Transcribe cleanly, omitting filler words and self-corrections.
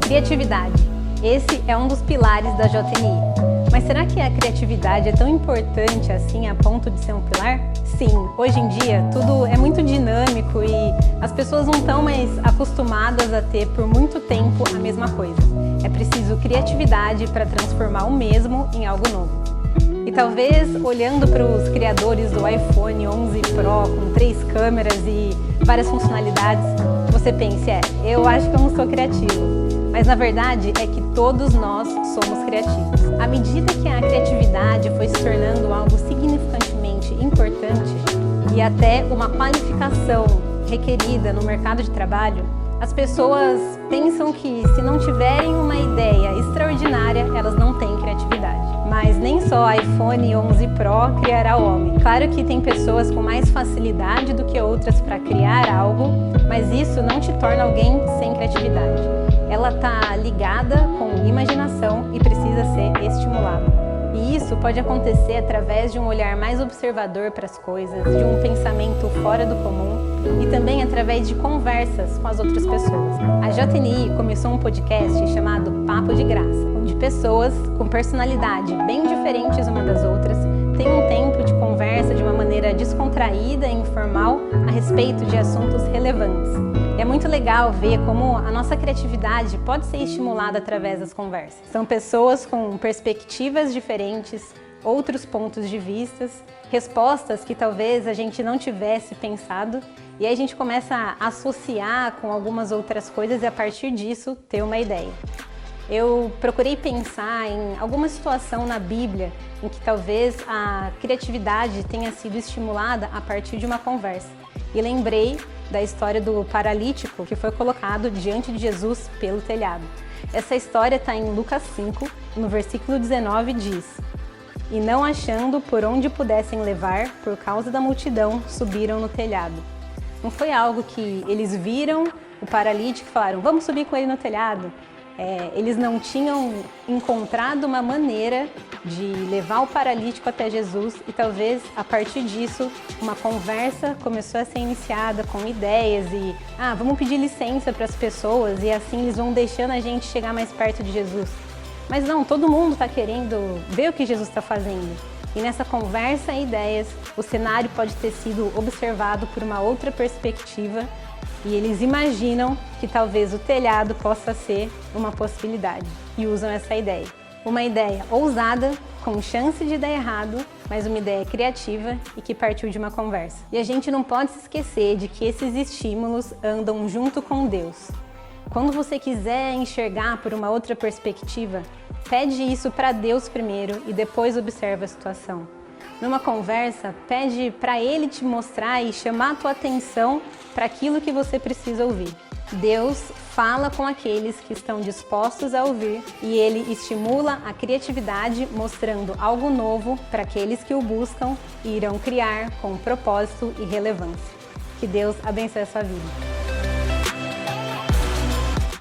Criatividade. Esse é um dos pilares da JNI. Mas será que a criatividade é tão importante assim a ponto de ser um pilar? Sim, hoje em dia tudo é muito dinâmico e as pessoas não estão mais acostumadas a ter por muito tempo a mesma coisa. É preciso criatividade para transformar o mesmo em algo novo. E talvez olhando para os criadores do iPhone 11 Pro com 3 câmeras e várias funcionalidades, você pense, eu acho que eu não sou criativo. Mas na verdade é que todos nós somos criativos. À medida que a criatividade foi se tornando algo significantemente importante e até uma qualificação requerida no mercado de trabalho, as pessoas pensam que se não tiverem uma ideia extraordinária, elas não têm criatividade. Mas nem só iPhone 11 Pro criará o homem. Claro que tem pessoas com mais facilidade do que outras para criar algo, mas isso não te torna alguém sem criatividade. Ela está ligada com imaginação e precisa ser estimulada. E isso pode acontecer através de um olhar mais observador para as coisas, de um pensamento fora do comum e também através de conversas com as outras pessoas. A JNI começou um podcast chamado Papo de Graça, onde pessoas com personalidade bem diferentes uma das outras têm um tempo de conversa de uma maneira descontraída e informal a respeito de assuntos relevantes. É muito legal ver como a nossa criatividade pode ser estimulada através das conversas. São pessoas com perspectivas diferentes, outros pontos de vista, respostas que talvez a gente não tivesse pensado, e aí a gente começa a associar com algumas outras coisas e a partir disso ter uma ideia. Eu procurei pensar em alguma situação na Bíblia em que talvez a criatividade tenha sido estimulada a partir de uma conversa. E lembrei da história do paralítico que foi colocado diante de Jesus pelo telhado. Essa história está em Lucas 5, no versículo 19 diz: "E não achando por onde pudessem levar, por causa da multidão, subiram no telhado." Não foi algo que eles viram o paralítico e falaram, vamos subir com ele no telhado. Eles não tinham encontrado uma maneira de levar o paralítico até Jesus e talvez a partir disso uma conversa começou a ser iniciada com ideias e vamos pedir licença para as pessoas e assim eles vão deixando a gente chegar mais perto de Jesus. Mas não, todo mundo está querendo ver o que Jesus está fazendo. E nessa conversa e ideias, o cenário pode ter sido observado por uma outra perspectiva e eles imaginam que talvez o telhado possa ser uma possibilidade e usam essa ideia. Uma ideia ousada, com chance de dar errado, mas uma ideia criativa e que partiu de uma conversa. E a gente não pode se esquecer de que esses estímulos andam junto com Deus. Quando você quiser enxergar por uma outra perspectiva, pede isso para Deus primeiro e depois observa a situação. Numa conversa, pede para Ele te mostrar e chamar a tua atenção para aquilo que você precisa ouvir. Deus fala com aqueles que estão dispostos a ouvir e Ele estimula a criatividade mostrando algo novo para aqueles que o buscam e irão criar com propósito e relevância. Que Deus abençoe a sua vida.